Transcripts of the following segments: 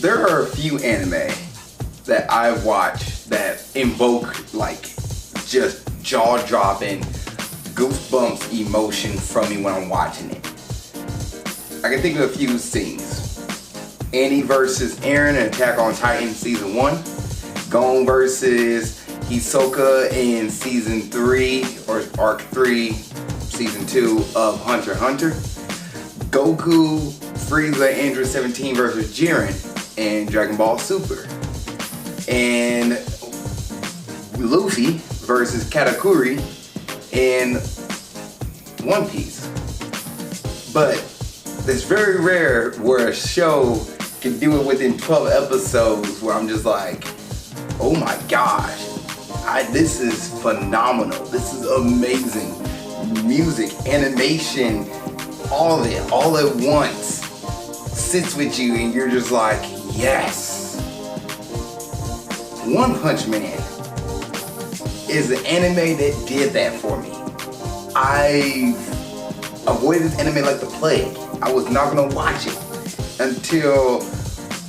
there are a few anime that I watch that invoke like just jaw-dropping goosebumps emotion from me when I'm watching it. I can think of a few scenes. Annie versus Eren in Attack on Titan Season 1. Gon versus Hisoka in Season 3 or Arc 3, Season 2 of Hunter x Hunter. Goku, Frieza, Android 17 versus Jiren in Dragon Ball Super. And Luffy versus Katakuri in One Piece. But it's very rare where a show can do it within 12 episodes where I'm just like, oh my gosh, this is phenomenal. This is amazing. Music, animation, all of it, all at once sits with you and you're just like, yes. One Punch Man is an anime that did that for me. I avoided this anime like the plague. I was not gonna watch it until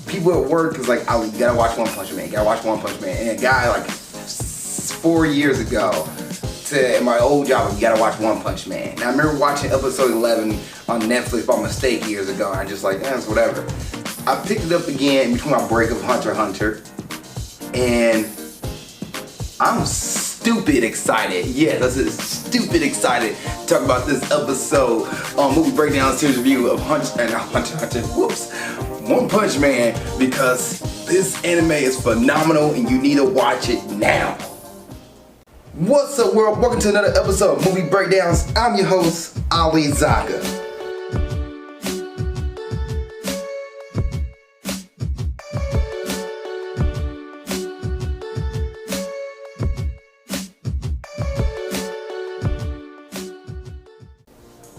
people at work was like, "Ali, you gotta watch One Punch Man. You gotta watch One Punch Man." And a guy like 4 years ago said in my old job, "You gotta watch One Punch Man." And I remember watching episode 11 on Netflix by mistake years ago. And I just like, it's whatever. I picked it up again between my break of Hunter x Hunter, and I'm stupid excited. Yes, I said stupid excited to talk about this episode on Movie Breakdown Series Review of One Punch Man, because this anime is phenomenal and you need to watch it now. What's up, world? Welcome to another episode of Movie Breakdowns. I'm your host, Ali Zakka.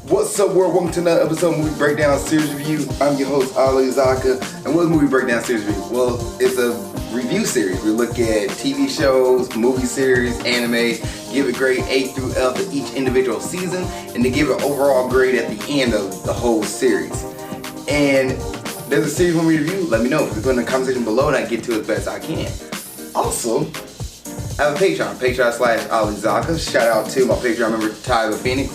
What's up, world? Welcome to another episode of Movie Breakdown Series Review. I'm your host, Ali Zakka. And what is Movie Breakdown Series Review? Well, it's a review series. We look at TV shows, movie series, anime, give a grade A through F for each individual season, and to give an overall grade at the end of the whole series. And there's a series when we review, let me know. Put in the comment section below and I get to it as best I can. Also, I have a Patreon, Patreon/Ali Zakka. Shout out to my Patreon member, Tyler Phoenix,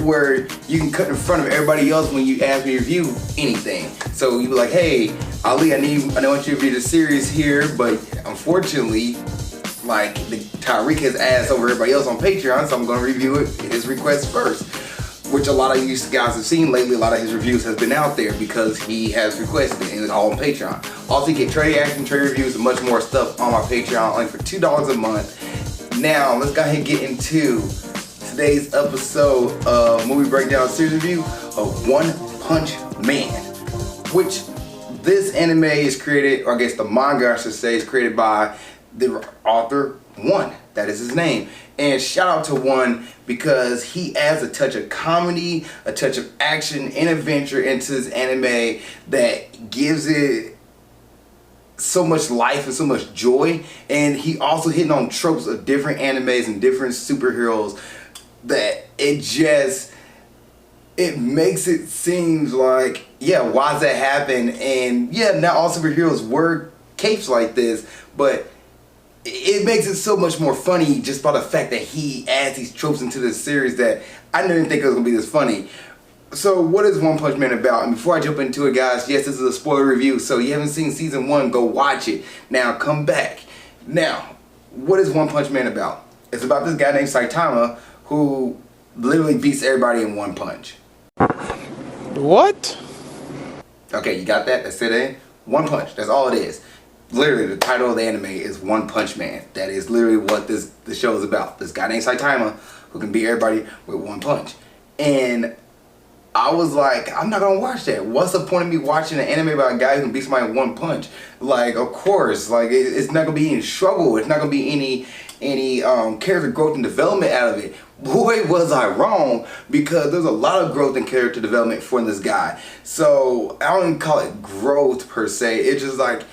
where you can cut in front of everybody else when you ask me to review anything. So you be like, hey, Ali, I want you to review the series here, but unfortunately, like, Tyreek has asked over everybody else on Patreon, so I'm gonna review it, his request first. Which a lot of you guys have seen lately, a lot of his reviews has been out there because he has requested it, and it's all on Patreon. Also, you get trade action, trade reviews, and much more stuff on my Patreon, only for $2 a month. Now, let's go ahead and get into today's episode of Movie Breakdown Series Review of One Punch Man, which this anime is created, or I guess the manga I should say, is created by the author One. That is his name. And shout out to One because he adds a touch of comedy, a touch of action and adventure into this anime that gives it so much life and so much joy. And he also hitting on tropes of different animes and different superheroes that it makes it seem like, yeah, why does that happen? And yeah, not all superheroes wear capes like this, but it makes it so much more funny just by the fact that he adds these tropes into this series that I didn't think it was gonna be this funny. So what is One Punch Man about? And before I jump into it, guys, yes, this is a spoiler review, so you haven't seen season 1, go watch it. Now come back. Now, what is One Punch Man about? It's about this guy named Saitama who literally beats everybody in one punch. What? Okay, you got that? That's it, eh? One punch. That's all it is. Literally, the title of the anime is One Punch Man. That is literally what the show is about. This guy named Saitama who can beat everybody with one punch. And I was like, I'm not gonna watch that. What's the point of me watching an anime about a guy who can beat somebody in one punch? Like, of course, like it's not gonna be any struggle. It's not gonna be any character growth and development out of it. Boy, was I wrong, because there's a lot of growth and character development for this guy. So I don't even call it growth per se. It's just like,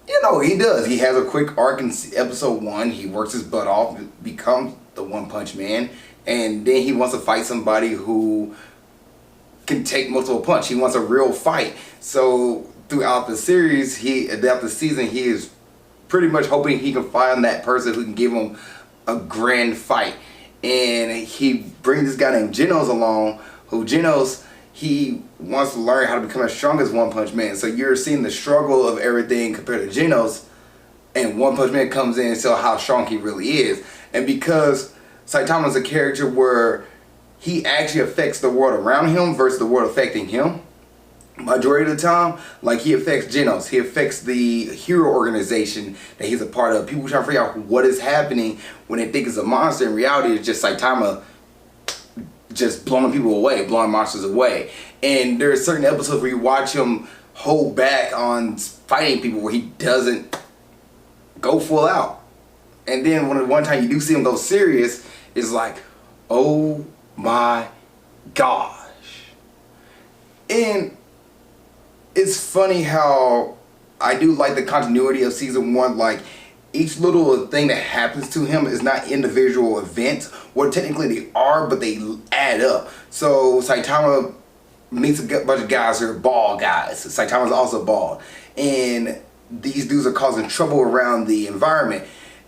you know, he does. He has a quick arc in episode 1. He works his butt off, becomes the One Punch Man, and then he wants to fight somebody who can take multiple punch. He wants a real fight. So throughout the series, throughout the season, he is pretty much hoping he can find that person who can give him a grand fight. And he brings this guy named Genos along, who Genos, he wants to learn how to become as strong as One Punch Man. So you're seeing the struggle of everything compared to Genos, and One Punch Man comes in and shows how strong he really is. And because Saitama's a character where he actually affects the world around him versus the world affecting him, majority of the time, like he affects Genos, he affects the hero organization that he's a part of. People trying to figure out what is happening when they think it's a monster. In reality, it's just Saitama just blowing people away, blowing monsters away. And there are certain episodes where you watch him hold back on fighting people where he doesn't go full out. And then one time you do see him go serious, it's like, oh my gosh. And it's funny how I do like the continuity of season 1. Like, each little thing that happens to him is not individual events. Well, technically they are, but they add up. So Saitama meets a bunch of guys who are bald guys. Saitama's also bald. And these dudes are causing trouble around the environment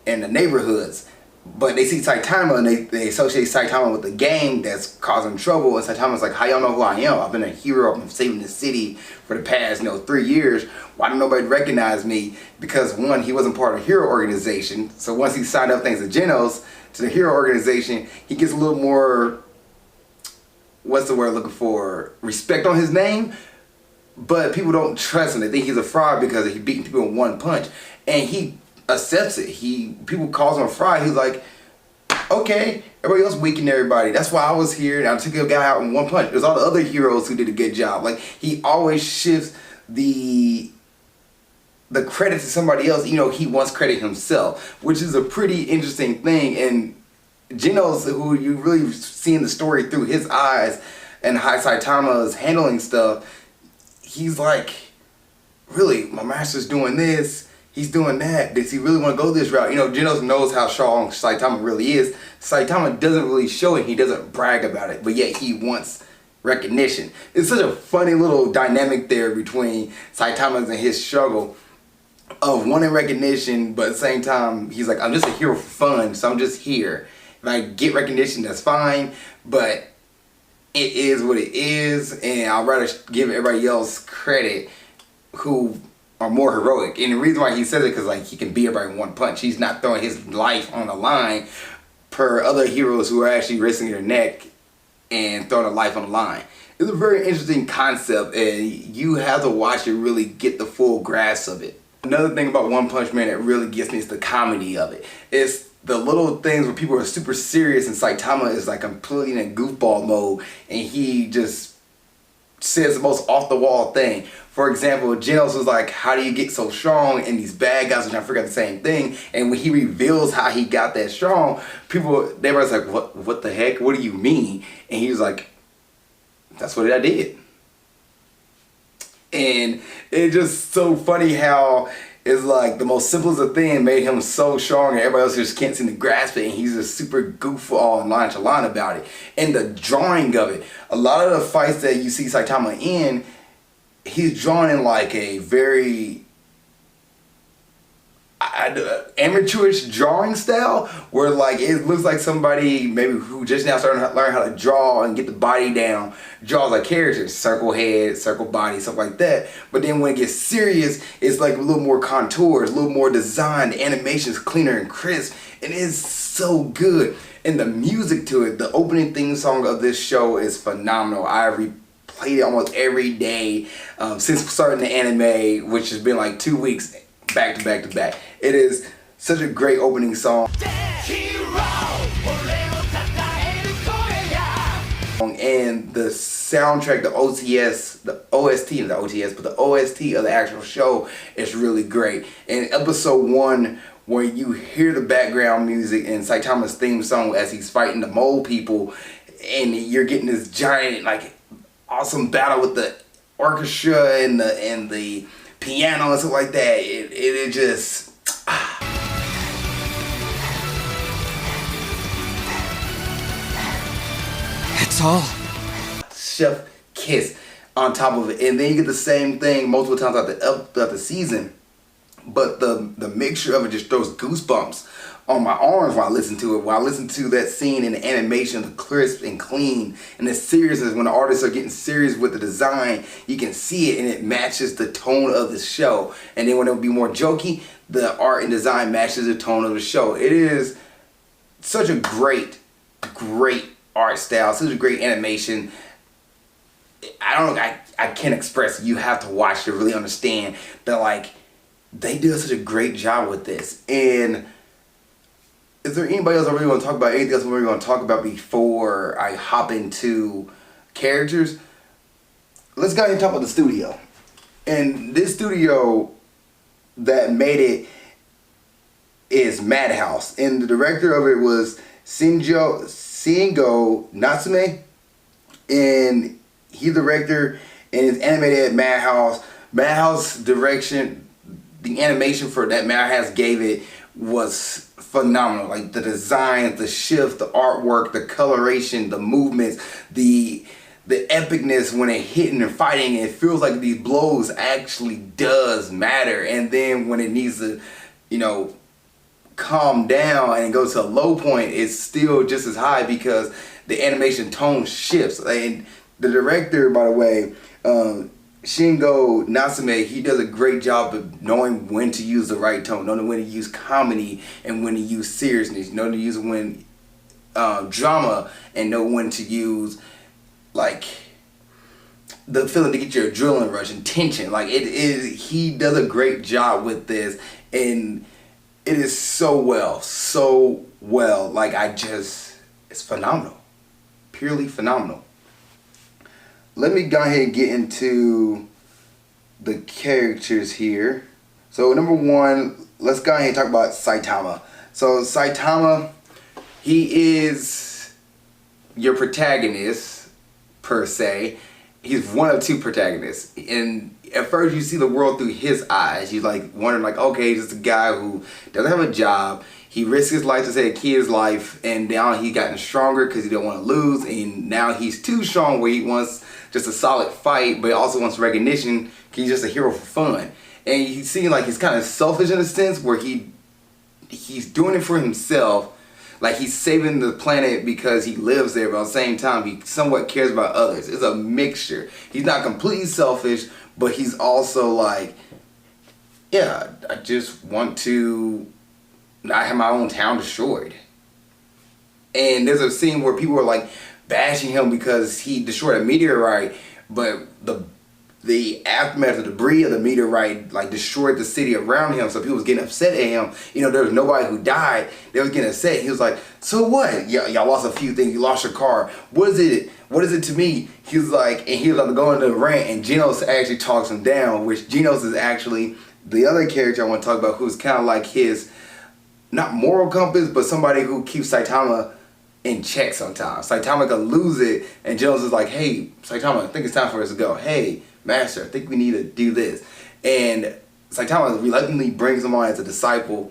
and the neighborhoods. But they see Saitama and they associate Saitama with the gang that's causing trouble. And Saitama's like, how y'all know who I am? I've been a hero. I've been saving the city for the past 3 years. Why don't nobody recognize me? Because one, he wasn't part of the hero organization. So once he signed up thanks to Genos to the hero organization, he gets a little more, what's the word looking for, respect on his name. But people don't trust him. They think he's a fraud because he beating people in one punch. And he accepts it. People calls him a fraud. He's like, okay, everybody else weakened everybody. That's why I was here and I took a guy out in one punch. There's all the other heroes who did a good job. Like, he always shifts the credit to somebody else. He wants credit himself, which is a pretty interesting thing. And Genos, who you really seeing the story through his eyes and how Saitama is handling stuff, he's like, really, my master's doing this. He's doing that. Does he really want to go this route? Genos knows how strong Saitama really is. Saitama doesn't really show it. He doesn't brag about it. But yet he wants recognition. It's such a funny little dynamic there between Saitama's and his struggle of wanting recognition, but at the same time, he's like, I'm just a hero for fun, so I'm just here. If I get recognition, that's fine. But it is what it is. And I'd rather give everybody else credit who are more heroic. And the reason why he says it, because like he can beat everybody in one punch. He's not throwing his life on the line per other heroes who are actually risking their neck and throwing their life on the line. It's a very interesting concept, and you have to watch it really get the full grasp of it. Another thing about One Punch Man that really gets me is the comedy of it. It's the little things where people are super serious and Saitama is like completely in a goofball mode and he just says the most off the wall thing. For example, Genos was like, how do you get so strong? And these bad guys are trying to figure out the same thing. And when he reveals how he got that strong, they were like, what the heck? What do you mean? And he was like, that's what I did. And it's just so funny how it's like the most simplest of thing made him so strong and everybody else just can't seem to grasp it, and he's just super goofball and nonchalant about it. And the drawing of it, a lot of the fights that you see Saitama in, he's drawn in like a very amateurish drawing style where like it looks like somebody maybe who just now starting to learn how to draw and get the body down draws like characters, circle head, circle body, stuff like that. But then when it gets serious, it's like a little more contours, a little more design. The animation is cleaner and crisp, and it's so good. And the music to it, the opening theme song of this show is phenomenal. I replayed it almost every day since starting the anime, which has been like 2 weeks back to back to back. It is such a great opening song. And the soundtrack, the OST of the actual show is really great. And episode 1, where you hear the background music and Saitama's theme song as he's fighting the mole people, and you're getting this giant, like, awesome battle with the orchestra and the piano and stuff like that. It just It's all chef kiss. on top of it, and then you get the same thing multiple times throughout the season. But the mixture of it just throws goosebumps on my arms while I listen to it. While I listen to that scene and the animation, the crisp and clean, and the seriousness, when the artists are getting serious with the design, you can see it and it matches the tone of the show. And then when it would be more jokey, the art and design matches the tone of the show. It is such a great art style, such a great animation. I can't express it. You have to watch to really understand that, like, they did such a great job with this. And is there anybody else I really want to talk about? Anything else I really want to talk about before I hop into characters? Let's go ahead and talk about the studio. And this studio that made it is Madhouse. And the director of it was Shingo Natsume. And he's the director and it's animated at Madhouse. Madhouse direction, the animation for that Madhouse gave it was phenomenal. Like the design, the shift, the artwork, the coloration, the movements, the epicness when it hitting and fighting. It feels like these blows actually does matter. And then when it needs to, calm down and go to a low point, it's still just as high because the animation tone shifts. And the director, by the way, Shingo Natsume, he does a great job of knowing when to use the right tone, knowing when to use comedy and when to use seriousness, knowing to use when drama and know when to use like the feeling to get your adrenaline rush and tension. Like it is, he does a great job with this, and it is so well. Like it's phenomenal, purely phenomenal. Let me go ahead and get into the characters here. So number one, let's go ahead and talk about Saitama. So Saitama, he is your protagonist, per se. He's one of two protagonists. And at first you see the world through his eyes. You're like wondering like, okay, he's just a guy who doesn't have a job. He risked his life to save a kid's life, and now he's gotten stronger because he don't want to lose, and now he's too strong where he wants just a solid fight, but also wants recognition. He's just a hero for fun. And you see like he's kind of selfish in a sense where he's doing it for himself. Like he's saving the planet because he lives there, but at the same time he somewhat cares about others. It's a mixture. He's not completely selfish, but he's also like, yeah, I just want to not have my own town destroyed. And there's a scene where people are like bashing him because he destroyed a meteorite, but the aftermath, the debris of the meteorite like destroyed the city around him, so people was getting upset at him. There was nobody who died. They was getting upset. He was like, so what? Y'all lost a few things. You lost your car. What is it to me? He was like, and he was about to go into a rant, and Genos actually talks him down, which Genos is actually the other character I want to talk about, who's kind of like his, not moral compass, but somebody who keeps Saitama in check sometimes. Saitama can lose it, and Genos is like, hey, Saitama, I think it's time for us to go. Hey, Master, I think we need to do this. And Saitama reluctantly brings him on as a disciple,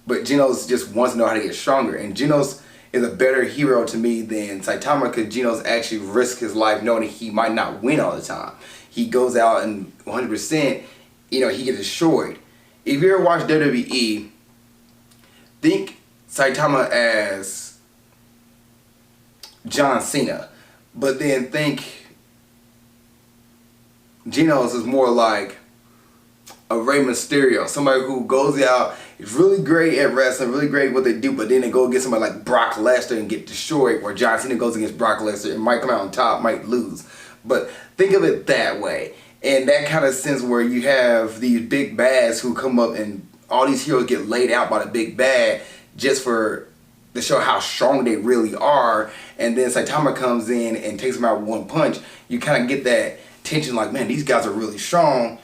but Genos just wants to know how to get stronger. And Genos is a better hero to me than Saitama because Genos actually risks his life knowing he might not win all the time. He goes out and 100%, he gets destroyed. If you ever watch WWE, think Saitama as John Cena, but then think Genos is more like a Rey Mysterio, somebody who goes out, is really great at wrestling, really great at what they do, but then they go get somebody like Brock Lesnar and get destroyed, where John Cena goes against Brock Lesnar and might come out on top, might lose. But think of it that way. And that kind of sense where you have these big bads who come up and all these heroes get laid out by the big bad just to show how strong they really are. And then Saitama comes in and takes them out with one punch. You kind of get that tension like, man, these guys are really strong.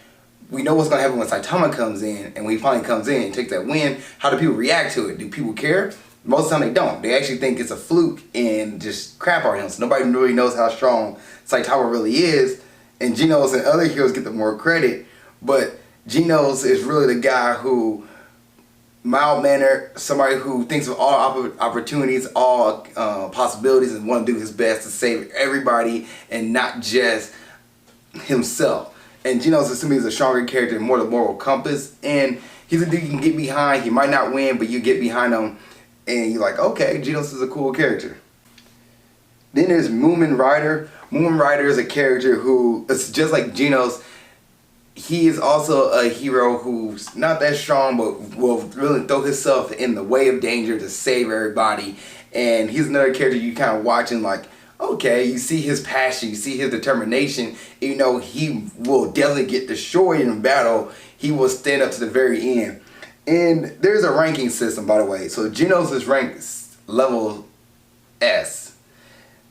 We know what's going to happen when Saitama comes in, and when he finally comes in and takes that win, how do people react to it? Do people care? Most of the time they don't. They actually think it's a fluke and just crap on him. So nobody really knows how strong Saitama really is. And Genos and other heroes get the more credit. But Genos is really the guy who, mild-mannered, somebody who thinks of all opportunities, all possibilities, and want to do his best to save everybody and not just himself. And Genos is to me is a stronger character, more the moral compass. And he's a dude you can get behind. He might not win, but you get behind him, and you're like, okay, Genos is a cool character. Then there's Moomin Rider. Moomin Rider is a character who is just like Genos. He is also a hero who's not that strong, but will really throw himself in the way of danger to save everybody. And he's another character you kind of watching like, okay, you see his passion, you see his determination. Even though he will definitely get destroyed in battle, he will stand up to the very end. And there's a ranking system, by the way. So Genos is ranked level S.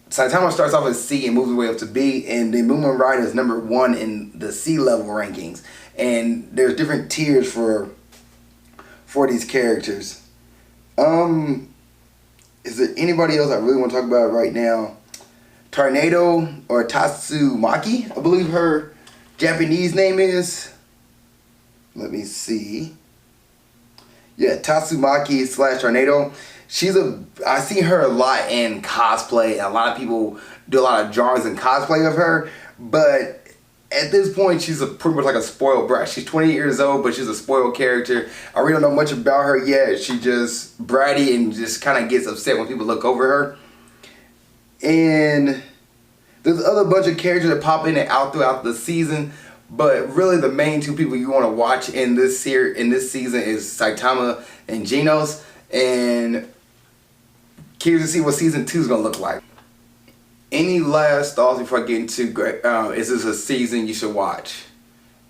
Saitama starts off as C and moves his way up to B, and then Moomin Rider is number 1 in the C level rankings. And there's different tiers for these characters. Is there anybody else I really want to talk about right now? Tornado or Tatsumaki, I believe her Japanese name is. Let me see. Yeah, Tatsumaki / Tornado. I see her a lot in cosplay. A lot of people do a lot of drawings and cosplay of her, but at this point she's pretty much like a spoiled brat. She's 20 years old, but she's a spoiled character. I really don't know much about her yet. She just bratty and just kind of gets upset when people look over her. And there's other bunch of characters that pop in and out throughout the season, but really the main 2 people you want to watch in this season is Saitama and Genos. And curious to see what season 2 is gonna look like. Any last thoughts before I get into is this a season you should watch?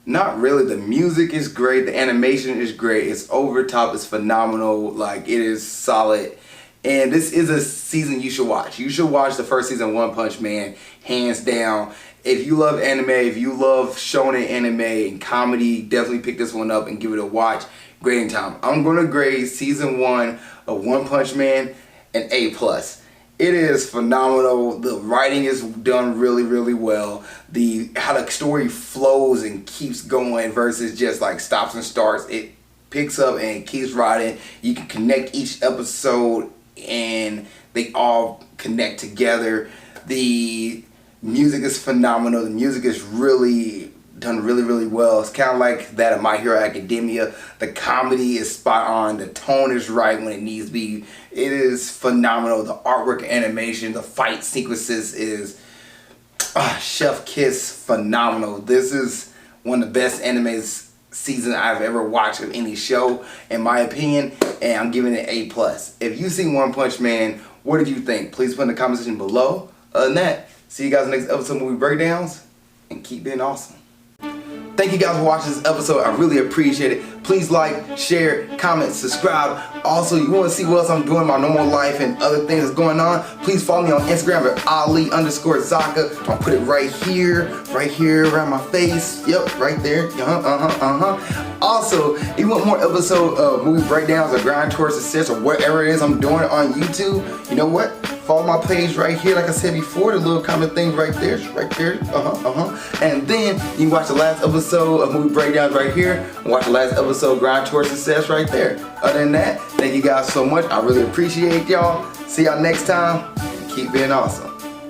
Not really. The music is great, the animation is great, it's over top, it's phenomenal, like it is solid. And this is a season you should watch. You should watch the first season of One Punch Man, hands down. If you love anime, if you love shonen anime and comedy, definitely pick this one up and give it a watch. Grading time. I'm going to grade season 1 of One Punch Man an A+. It is phenomenal. The writing is done really, really well. How the story flows and keeps going versus just like stops and starts. It picks up and keeps riding. You can connect each episode and they all connect together. The music is phenomenal. The music is really done really, really well. It's kind of like that of My Hero Academia. The comedy is spot on. The tone is right when it needs to be. It is phenomenal. The artwork and animation, the fight sequences is chef kiss phenomenal. This is one of the best anime seasons I've ever watched of any show, in my opinion, and I'm giving it A+. If you've seen One Punch Man, what did you think? Please put in the comment section below. Other than that, see you guys in the next episode of Movie Breakdowns, and keep being awesome. Thank you guys for watching this episode. I really appreciate it. Please like, share, comment, subscribe. Also, you want to see what else I'm doing in my normal life and other things that's going on, please follow me on Instagram at Ali_Zakka. I'll put it right here around my face. Yep, right there. Also, if you want more episodes of movie breakdowns or grind towards success or whatever it is I'm doing on YouTube, you know what? Follow my page right here, like I said before, the little comment thing right there, And then you can watch the last episode of Movie Breakdowns right here, and watch the last episode of Grind Towards Success right there. Other than that, thank you guys so much. I really appreciate y'all. See y'all next time. Keep being awesome.